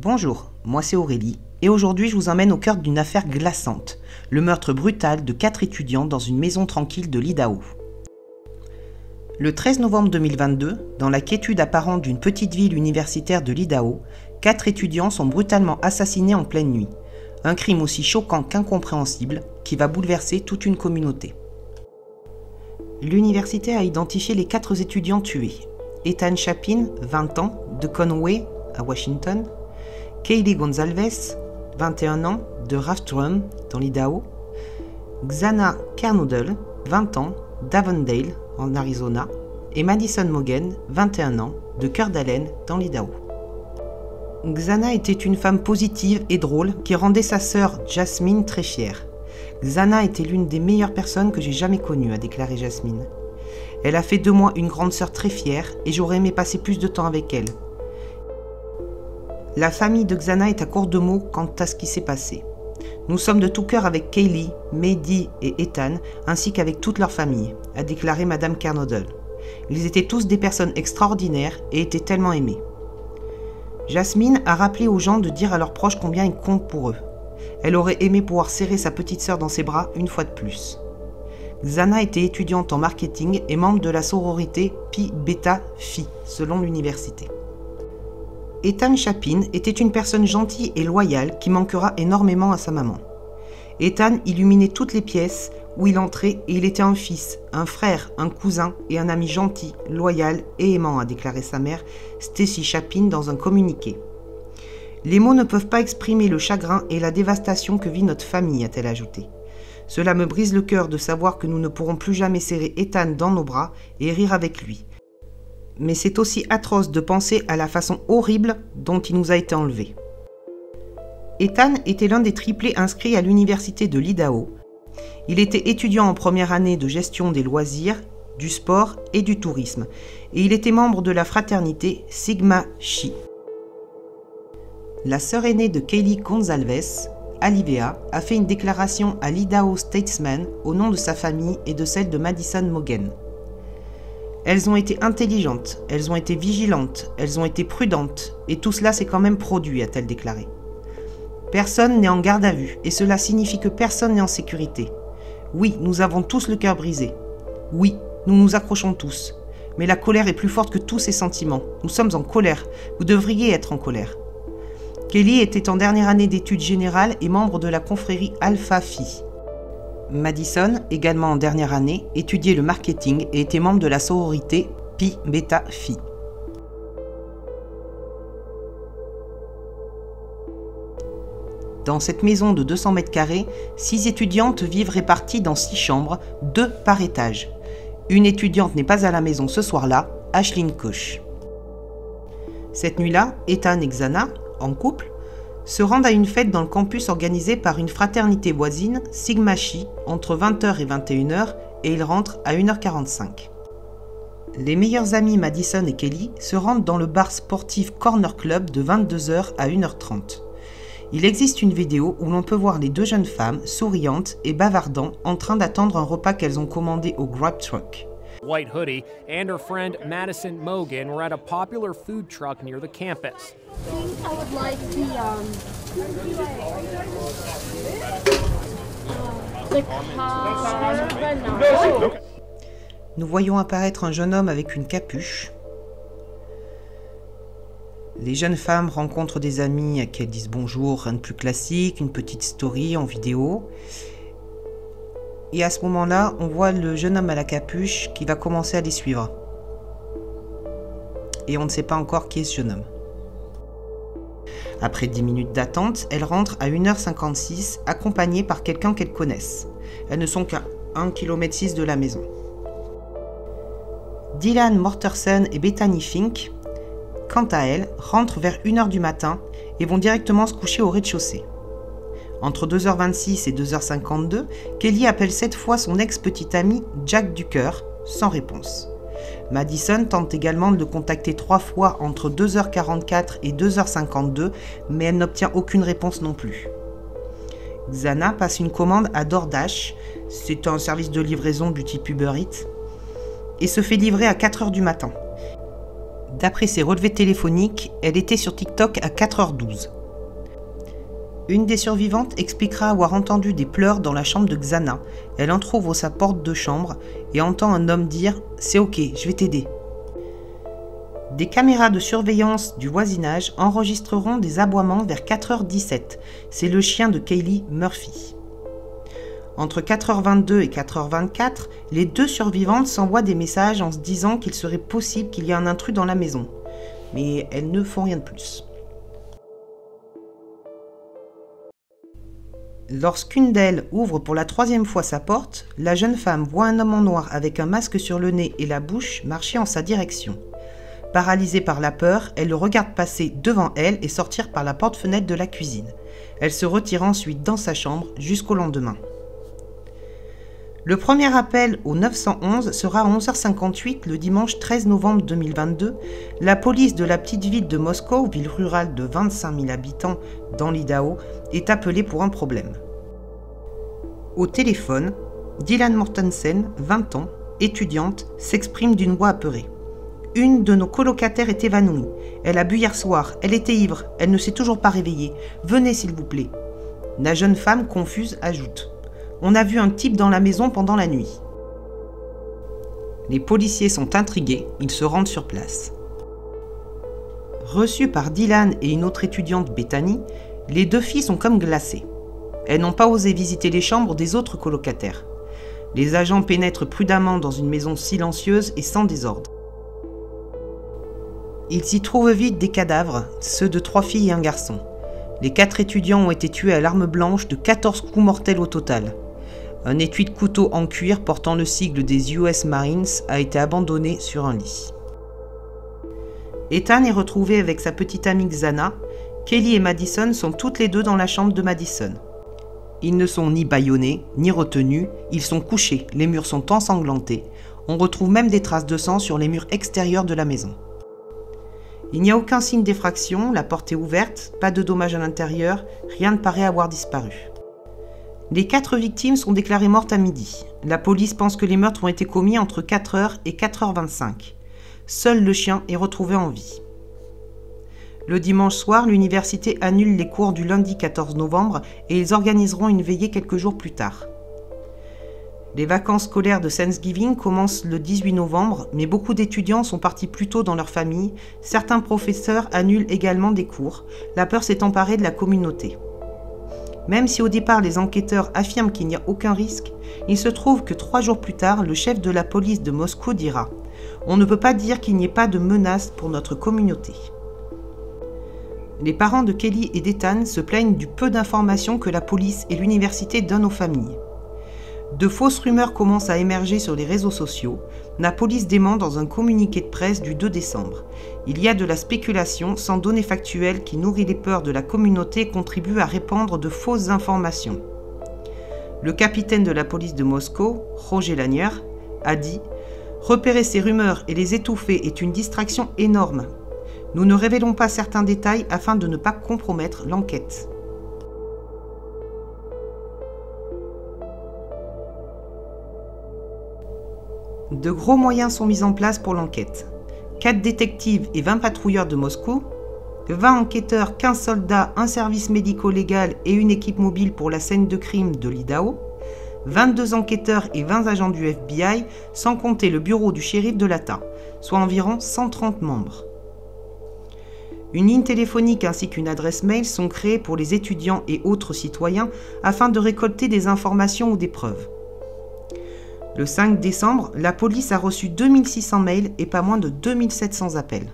Bonjour, moi c'est Aurélie, et aujourd'hui je vous emmène au cœur d'une affaire glaçante, le meurtre brutal de 4 étudiants dans une maison tranquille de l'Idaho. Le 13 novembre 2022, dans la quiétude apparente d'une petite ville universitaire de l'Idaho, 4 étudiants sont brutalement assassinés en pleine nuit. Un crime aussi choquant qu'incompréhensible qui va bouleverser toute une communauté. L'université a identifié les 4 étudiants tués. Ethan Chapin, 20 ans, de Conway, à Washington. Kaylee Goncalves, 21 ans, de Rathdrum, dans l'Idaho. Xana Kernodle, 20 ans, d'Avondale, en Arizona. Et Madison Mogen, 21 ans, de Coeur d'Alene, dans l'Idaho. Xana était une femme positive et drôle qui rendait sa sœur Jasmine très fière. Xana était l'une des meilleures personnes que j'ai jamais connues, a déclaré Jasmine. Elle a fait de moi une grande sœur très fière et j'aurais aimé passer plus de temps avec elle. La famille de Xana est à court de mots quant à ce qui s'est passé. Nous sommes de tout cœur avec Kaylee, Maddie et Ethan, ainsi qu'avec toute leur famille, a déclaré Madame Kernodle. Ils étaient tous des personnes extraordinaires et étaient tellement aimés. Jasmine a rappelé aux gens de dire à leurs proches combien ils comptent pour eux. Elle aurait aimé pouvoir serrer sa petite sœur dans ses bras une fois de plus. Xana était étudiante en marketing et membre de la sororité Pi Beta Phi, selon l'université. Ethan Chapin était une personne gentille et loyale qui manquera énormément à sa maman. Ethan illuminait toutes les pièces où il entrait et il était un fils, un frère, un cousin et un ami gentil, loyal et aimant, a déclaré sa mère, Stacy Chapin, dans un communiqué. Les mots ne peuvent pas exprimer le chagrin et la dévastation que vit notre famille, a-t-elle ajouté. Cela me brise le cœur de savoir que nous ne pourrons plus jamais serrer Ethan dans nos bras et rire avec lui. Mais c'est aussi atroce de penser à la façon horrible dont il nous a été enlevé. Ethan était l'un des triplés inscrits à l'université de l'Idaho. Il était étudiant en première année de gestion des loisirs, du sport et du tourisme, et il était membre de la fraternité Sigma Chi. La sœur aînée de Kaylee Goncalves, Alivea, a fait une déclaration à l'Idaho Statesman au nom de sa famille et de celle de Madison Mogen. Elles ont été intelligentes, elles ont été vigilantes, elles ont été prudentes, et tout cela s'est quand même produit, a-t-elle déclaré. Personne n'est en garde à vue, et cela signifie que personne n'est en sécurité. Oui, nous avons tous le cœur brisé. Oui, nous nous accrochons tous. Mais la colère est plus forte que tous ces sentiments. Nous sommes en colère. Vous devriez être en colère. Kelly était en dernière année d'études générales et membre de la confrérie Alpha Phi. Madison, également en dernière année, étudiait le marketing et était membre de la sororité Pi Beta Phi. Dans cette maison de 200 mètres carrés, 6 étudiantes vivent réparties dans 6 chambres, 2 par étage. Une étudiante n'est pas à la maison ce soir-là, Ashlyn Koch. Cette nuit-là, Ethan et Xana, en couple, se rendent à une fête dans le campus organisée par une fraternité voisine, Sigma Chi, entre 20h et 21h, et ils rentrent à 1h45. Les meilleurs amis Madison et Kelly se rendent dans le bar sportif Corner Club de 22h à 1h30. Il existe une vidéo où l'on peut voir les 2 jeunes femmes, souriantes et bavardant, en train d'attendre un repas qu'elles ont commandé au Grab Truck. White hoodie and her friend Madison Mogen were at a popular food truck near the campus. I would like the carbonara. Nous voyons apparaître un jeune homme avec une capuche. Les jeunes femmes rencontrent des amis à qui elles disent bonjour, rien de plus classique, une petite story en vidéo. Et à ce moment-là, on voit le jeune homme à la capuche qui va commencer à les suivre. Et on ne sait pas encore qui est ce jeune homme. Après 10 minutes d'attente, elles rentrent à 1h56, accompagnées par quelqu'un qu'elles connaissent. Elles ne sont qu'à 1,6 km de la maison. Dylan Mortensen et Bethany Fink, quant à elles, rentrent vers 1h du matin et vont directement se coucher au rez-de-chaussée. Entre 2h26 et 2h52, Kelly appelle 7 fois son ex-petit ami Jack Ducker, sans réponse. Madison tente également de le contacter 3 fois entre 2h44 et 2h52, mais elle n'obtient aucune réponse non plus. Xana passe une commande à DoorDash, c'est un service de livraison du type Uber Eats, et se fait livrer à 4h du matin. D'après ses relevés téléphoniques, elle était sur TikTok à 4h12. Une des survivantes expliquera avoir entendu des pleurs dans la chambre de Xana. Elle entrouvre sa porte de chambre et entend un homme dire « C'est ok, je vais t'aider ». Des caméras de surveillance du voisinage enregistreront des aboiements vers 4h17. C'est le chien de Kaylee, Murphy. Entre 4h22 et 4h24, les deux survivantes s'envoient des messages en se disant qu'il serait possible qu'il y ait un intrus dans la maison. Mais elles ne font rien de plus. Lorsqu'une d'elles ouvre pour la 3e fois sa porte, la jeune femme voit un homme en noir avec un masque sur le nez et la bouche marcher en sa direction. Paralysée par la peur, elle le regarde passer devant elle et sortir par la porte-fenêtre de la cuisine. Elle se retire ensuite dans sa chambre jusqu'au lendemain. Le premier appel au 911 sera à 11h58 le dimanche 13 novembre 2022. La police de la petite ville de Moscow, ville rurale de 25 000 habitants dans l'Idaho, est appelée pour un problème. Au téléphone, Dylan Mortensen, 20 ans, étudiante, s'exprime d'une voix apeurée. « Une de nos colocataires est évanouie. Elle a bu hier soir, elle était ivre, elle ne s'est toujours pas réveillée. Venez s'il vous plaît. » La jeune femme, confuse, ajoute. On a vu un type dans la maison pendant la nuit. Les policiers sont intrigués, ils se rendent sur place. Reçues par Dylan et une autre étudiante, Bethany, les deux filles sont comme glacées. Elles n'ont pas osé visiter les chambres des autres colocataires. Les agents pénètrent prudemment dans une maison silencieuse et sans désordre. Ils y trouvent vite des cadavres, ceux de 3 filles et un garçon. Les 4 étudiants ont été tués à l'arme blanche de 14 coups mortels au total. Un étui de couteau en cuir portant le sigle des US Marines a été abandonné sur un lit. Ethan est retrouvé avec sa petite amie Xana. Kelly et Madison sont toutes les deux dans la chambre de Madison. Ils ne sont ni bâillonnés, ni retenus, ils sont couchés, les murs sont ensanglantés. On retrouve même des traces de sang sur les murs extérieurs de la maison. Il n'y a aucun signe d'effraction, la porte est ouverte, pas de dommages à l'intérieur, rien ne paraît avoir disparu. Les 4 victimes sont déclarées mortes à midi. La police pense que les meurtres ont été commis entre 4h et 4h25. Seul le chien est retrouvé en vie. Le dimanche soir, l'université annule les cours du lundi 14 novembre et ils organiseront une veillée quelques jours plus tard. Les vacances scolaires de Thanksgiving commencent le 18 novembre, mais beaucoup d'étudiants sont partis plus tôt dans leur famille. Certains professeurs annulent également des cours. La peur s'est emparée de la communauté. Même si au départ les enquêteurs affirment qu'il n'y a aucun risque, il se trouve que 3 jours plus tard, le chef de la police de Moscou dira « On ne peut pas dire qu'il n'y ait pas de menace pour notre communauté ». Les parents de Kelly et d'Ethan se plaignent du peu d'informations que la police et l'université donnent aux familles. De fausses rumeurs commencent à émerger sur les réseaux sociaux. La police dément dans un communiqué de presse du 2 décembre. Il y a de la spéculation sans données factuelles qui nourrit les peurs de la communauté et contribue à répandre de fausses informations. Le capitaine de la police de Moscou, Roger Lanier, a dit « Repérer ces rumeurs et les étouffer est une distraction énorme. Nous ne révélons pas certains détails afin de ne pas compromettre l'enquête. » De gros moyens sont mis en place pour l'enquête. 4 détectives et 20 patrouilleurs de Moscou, 20 enquêteurs, 15 soldats, un service médico-légal et une équipe mobile pour la scène de crime de l'Idaho, 22 enquêteurs et 20 agents du FBI, sans compter le bureau du shérif de l'Utah, soit environ 130 membres. Une ligne téléphonique ainsi qu'une adresse mail sont créées pour les étudiants et autres citoyens afin de récolter des informations ou des preuves. Le 5 décembre, la police a reçu 2600 mails et pas moins de 2700 appels.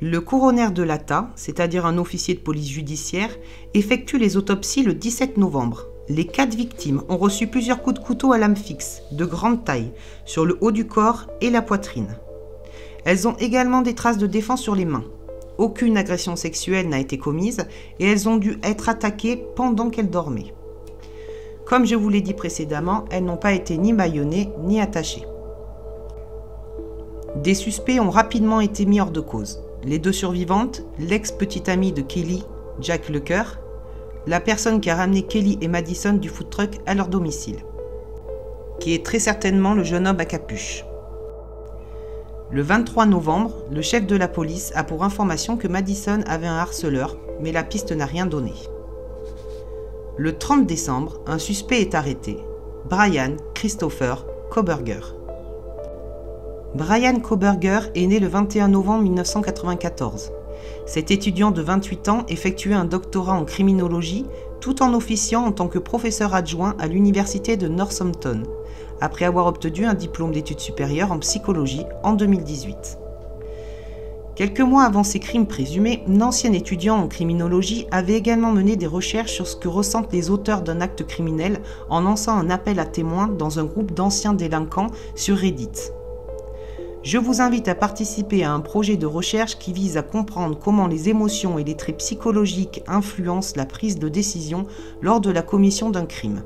Le coroner de l'Utah, c'est-à-dire un officier de police judiciaire, effectue les autopsies le 17 novembre. Les 4 victimes ont reçu plusieurs coups de couteau à lame fixe, de grande taille, sur le haut du corps et la poitrine. Elles ont également des traces de défense sur les mains. Aucune agression sexuelle n'a été commise et elles ont dû être attaquées pendant qu'elles dormaient. Comme je vous l'ai dit précédemment, elles n'ont pas été ni bâillonnées ni attachées. Des suspects ont rapidement été mis hors de cause. Les 2 survivantes, l'ex-petite amie de Kelly, Jack Lecker, la personne qui a ramené Kelly et Madison du food truck à leur domicile, qui est très certainement le jeune homme à capuche. Le 23 novembre, le chef de la police a pour information que Madison avait un harceleur, mais la piste n'a rien donné. Le 30 décembre, un suspect est arrêté, Brian Christopher Kohberger. Brian Kohberger est né le 21 novembre 1994. Cet étudiant de 28 ans effectuait un doctorat en criminologie tout en officiant en tant que professeur adjoint à l'université de Northampton, après avoir obtenu un diplôme d'études supérieures en psychologie en 2018. Quelques mois avant ces crimes présumés, l'ancien étudiant en criminologie avait également mené des recherches sur ce que ressentent les auteurs d'un acte criminel en lançant un appel à témoins dans un groupe d'anciens délinquants sur Reddit. Je vous invite à participer à un projet de recherche qui vise à comprendre comment les émotions et les traits psychologiques influencent la prise de décision lors de la commission d'un crime.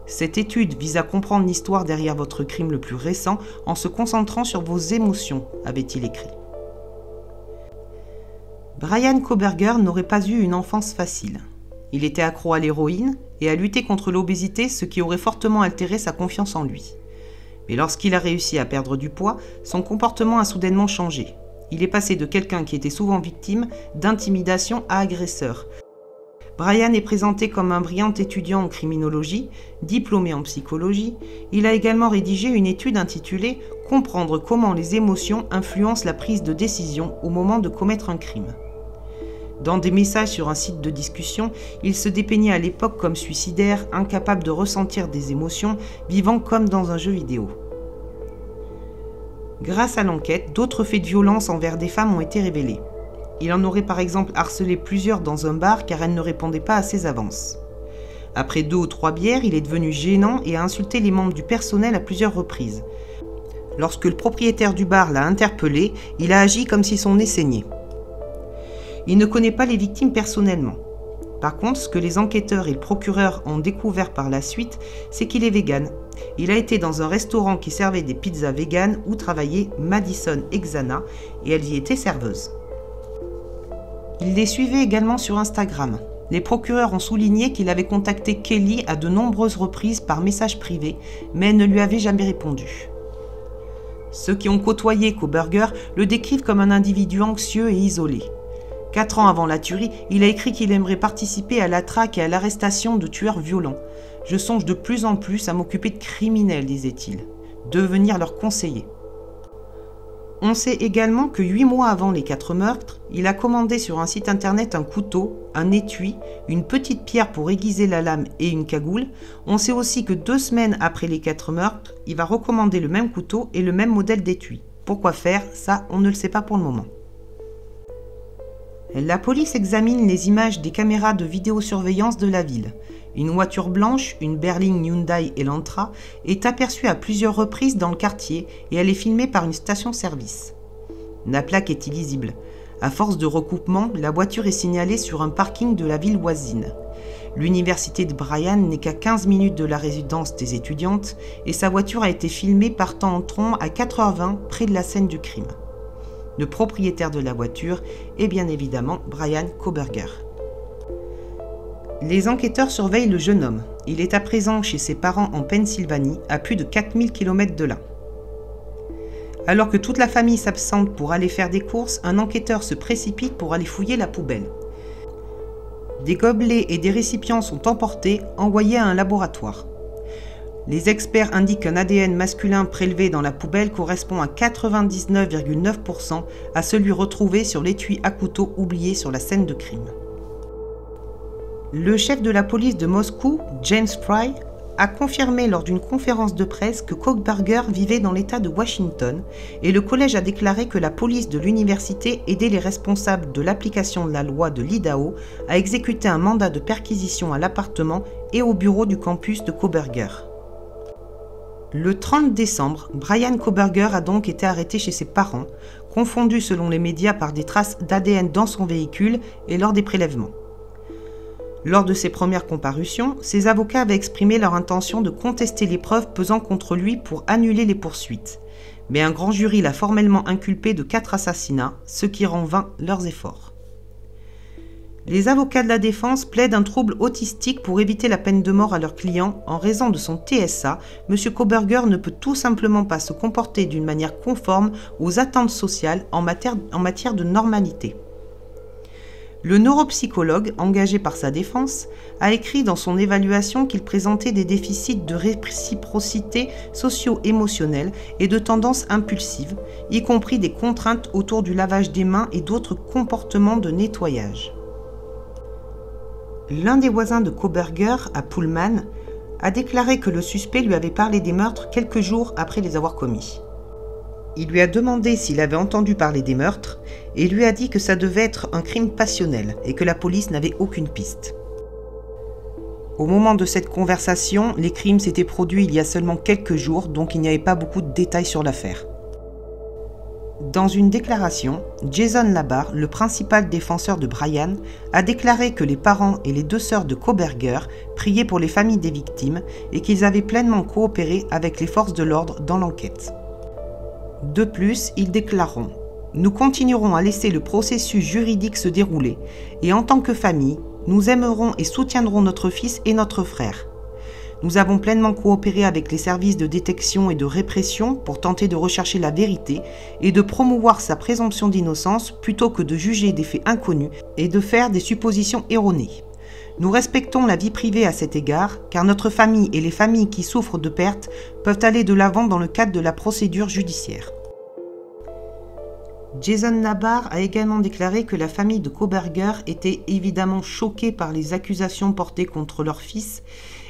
Cette étude vise à comprendre l'histoire derrière votre crime le plus récent en se concentrant sur vos émotions, avait-il écrit. Brian Kohberger n'aurait pas eu une enfance facile. Il était accro à l'héroïne et à lutter contre l'obésité, ce qui aurait fortement altéré sa confiance en lui. Mais lorsqu'il a réussi à perdre du poids, son comportement a soudainement changé. Il est passé de quelqu'un qui était souvent victime d'intimidation à agresseur. Brian est présenté comme un brillant étudiant en criminologie, diplômé en psychologie. Il a également rédigé une étude intitulée « Comprendre comment les émotions influencent la prise de décision au moment de commettre un crime ». Dans des messages sur un site de discussion, il se dépeignait à l'époque comme suicidaire, incapable de ressentir des émotions, vivant comme dans un jeu vidéo. Grâce à l'enquête, d'autres faits de violence envers des femmes ont été révélés. Il en aurait par exemple harcelé plusieurs dans un bar car elles ne répondaient pas à ses avances. Après 2 ou 3 bières, il est devenu gênant et a insulté les membres du personnel à plusieurs reprises. Lorsque le propriétaire du bar l'a interpellé, il a agi comme si son nez saignait. Il ne connaît pas les victimes personnellement. Par contre, ce que les enquêteurs et le procureur ont découvert par la suite, c'est qu'il est vegan. Il a été dans un restaurant qui servait des pizzas véganes où travaillait Madison et Xana et elles y étaient serveuses. Il les suivait également sur Instagram. Les procureurs ont souligné qu'il avait contacté Kelly à de nombreuses reprises par message privé, mais elle ne lui avait jamais répondu. Ceux qui ont côtoyé Kohberger le décrivent comme un individu anxieux et isolé. 4 ans avant la tuerie, il a écrit qu'il aimerait participer à la traque et à l'arrestation de tueurs violents. « Je songe de plus en plus à m'occuper de criminels », disait-il, devenir leur conseiller. On sait également que 8 mois avant les 4 meurtres, il a commandé sur un site internet un couteau, un étui, une petite pierre pour aiguiser la lame et une cagoule. On sait aussi que 2 semaines après les 4 meurtres, il va recommander le même couteau et le même modèle d'étui. Pourquoi faire? Ça, on ne le sait pas pour le moment. La police examine les images des caméras de vidéosurveillance de la ville. Une voiture blanche, une berline Hyundai Elantra, est aperçue à plusieurs reprises dans le quartier et elle est filmée par une station-service. La plaque est illisible. À force de recoupement, la voiture est signalée sur un parking de la ville voisine. L'université de Brian n'est qu'à 15 minutes de la résidence des étudiantes et sa voiture a été filmée partant en trombe à 4h20 près de la scène du crime. Le propriétaire de la voiture est bien évidemment Brian Kohberger. Les enquêteurs surveillent le jeune homme. Il est à présent chez ses parents en Pennsylvanie, à plus de 4000 km de là. Alors que toute la famille s'absente pour aller faire des courses, un enquêteur se précipite pour aller fouiller la poubelle. Des gobelets et des récipients sont emportés, envoyés à un laboratoire. Les experts indiquent qu'un ADN masculin prélevé dans la poubelle correspond à 99,9% à celui retrouvé sur l'étui à couteau oublié sur la scène de crime. Le chef de la police de Moscou, James Fry, a confirmé lors d'une conférence de presse que Kohberger vivait dans l'État de Washington et le collège a déclaré que la police de l'université aidait les responsables de l'application de la loi de l'Idaho à exécuter un mandat de perquisition à l'appartement et au bureau du campus de Kohberger. Le 30 décembre, Brian Kohberger a donc été arrêté chez ses parents, confondu selon les médias par des traces d'ADN dans son véhicule et lors des prélèvements. Lors de ses premières comparutions, ses avocats avaient exprimé leur intention de contester les preuves pesant contre lui pour annuler les poursuites. Mais un grand jury l'a formellement inculpé de 4 assassinats, ce qui rend vain leurs efforts. Les avocats de la défense plaident un trouble autistique pour éviter la peine de mort à leur client. En raison de son TSA, M. Kohberger ne peut tout simplement pas se comporter d'une manière conforme aux attentes sociales en matière de normalité. Le neuropsychologue, engagé par sa défense, a écrit dans son évaluation qu'il présentait des déficits de réciprocité socio-émotionnelle et de tendances impulsives, y compris des contraintes autour du lavage des mains et d'autres comportements de nettoyage. L'un des voisins de Kohberger, à Pullman, a déclaré que le suspect lui avait parlé des meurtres quelques jours après les avoir commis. Il lui a demandé s'il avait entendu parler des meurtres et lui a dit que ça devait être un crime passionnel et que la police n'avait aucune piste. Au moment de cette conversation, les crimes s'étaient produits il y a seulement quelques jours, donc il n'y avait pas beaucoup de détails sur l'affaire. Dans une déclaration, Jason Labar, le principal défenseur de Brian, a déclaré que les parents et les deux sœurs de Kohberger priaient pour les familles des victimes et qu'ils avaient pleinement coopéré avec les forces de l'ordre dans l'enquête. De plus, ils déclareront « Nous continuerons à laisser le processus juridique se dérouler et en tant que famille, nous aimerons et soutiendrons notre fils et notre frère. Nous avons pleinement coopéré avec les services de détection et de répression pour tenter de rechercher la vérité et de promouvoir sa présomption d'innocence plutôt que de juger des faits inconnus et de faire des suppositions erronées. Nous respectons la vie privée à cet égard, car notre famille et les familles qui souffrent de pertes peuvent aller de l'avant dans le cadre de la procédure judiciaire. » Jason Labar a également déclaré que la famille de Kohberger était évidemment choquée par les accusations portées contre leur fils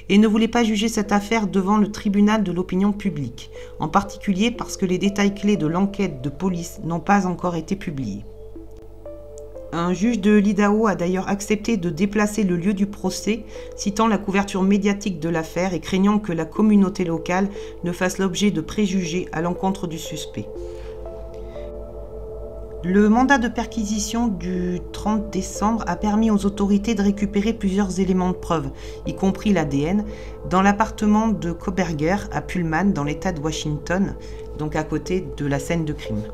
et ne voulait pas juger cette affaire devant le tribunal de l'opinion publique, en particulier parce que les détails clés de l'enquête de police n'ont pas encore été publiés. Un juge de l'Idaho a d'ailleurs accepté de déplacer le lieu du procès, citant la couverture médiatique de l'affaire et craignant que la communauté locale ne fasse l'objet de préjugés à l'encontre du suspect. Le mandat de perquisition du 30 décembre a permis aux autorités de récupérer plusieurs éléments de preuve, y compris l'ADN, dans l'appartement de Kohberger à Pullman, dans l'État de Washington, donc à côté de la scène de crime.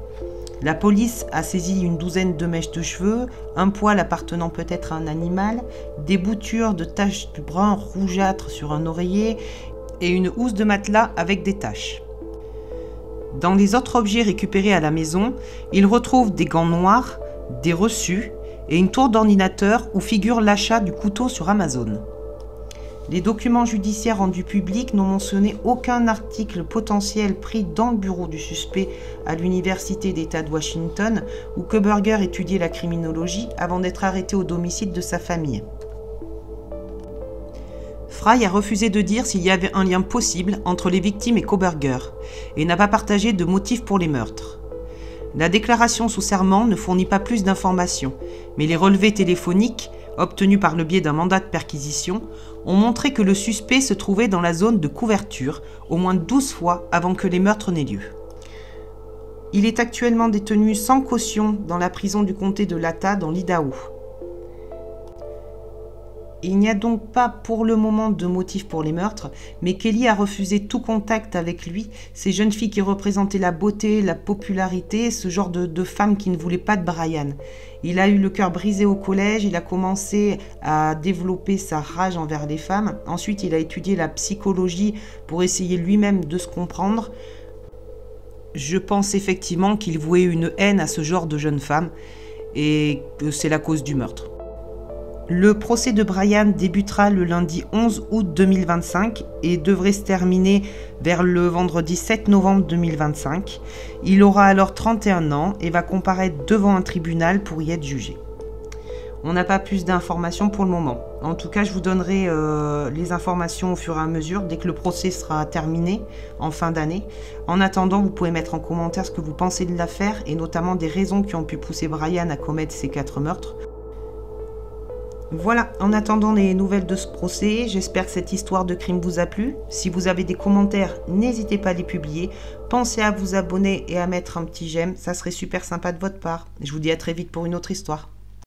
La police a saisi une douzaine de mèches de cheveux, un poil appartenant peut-être à un animal, des boutures de taches de brun rougeâtre sur un oreiller et une housse de matelas avec des taches. Dans les autres objets récupérés à la maison, ils retrouvent des gants noirs, des reçus et une tour d'ordinateur où figure l'achat du couteau sur Amazon. Les documents judiciaires rendus publics n'ont mentionné aucun article potentiel pris dans le bureau du suspect à l'Université d'État de Washington où Kohberger étudiait la criminologie avant d'être arrêté au domicile de sa famille. Fry a refusé de dire s'il y avait un lien possible entre les victimes et Kohberger et n'a pas partagé de motifs pour les meurtres. La déclaration sous serment ne fournit pas plus d'informations, mais les relevés téléphoniques, obtenus par le biais d'un mandat de perquisition, ont montré que le suspect se trouvait dans la zone de couverture au moins 12 fois avant que les meurtres n'aient lieu. Il est actuellement détenu sans caution dans la prison du comté de Latah dans l'Idaho. Il n'y a donc pas pour le moment de motif pour les meurtres, mais Kelly a refusé tout contact avec lui, ces jeunes filles qui représentaient la beauté, la popularité, ce genre de femmes qui ne voulaient pas de Brian. Il a eu le cœur brisé au collège, il a commencé à développer sa rage envers les femmes. Ensuite, il a étudié la psychologie pour essayer lui-même de se comprendre. Je pense effectivement qu'il vouait une haine à ce genre de jeunes femmes et que c'est la cause du meurtre. Le procès de Brian débutera le lundi 11 août 2025 et devrait se terminer vers le vendredi 7 novembre 2025. Il aura alors 31 ans et va comparaître devant un tribunal pour y être jugé. On n'a pas plus d'informations pour le moment. En tout cas, je vous donnerai les informations au fur et à mesure dès que le procès sera terminé en fin d'année. En attendant, vous pouvez mettre en commentaire ce que vous pensez de l'affaire et notamment des raisons qui ont pu pousser Brian à commettre ces 4 meurtres. Voilà, en attendant les nouvelles de ce procès, j'espère que cette histoire de crime vous a plu. Si vous avez des commentaires, n'hésitez pas à les publier. Pensez à vous abonner et à mettre un petit j'aime, ça serait super sympa de votre part. Je vous dis à très vite pour une autre histoire.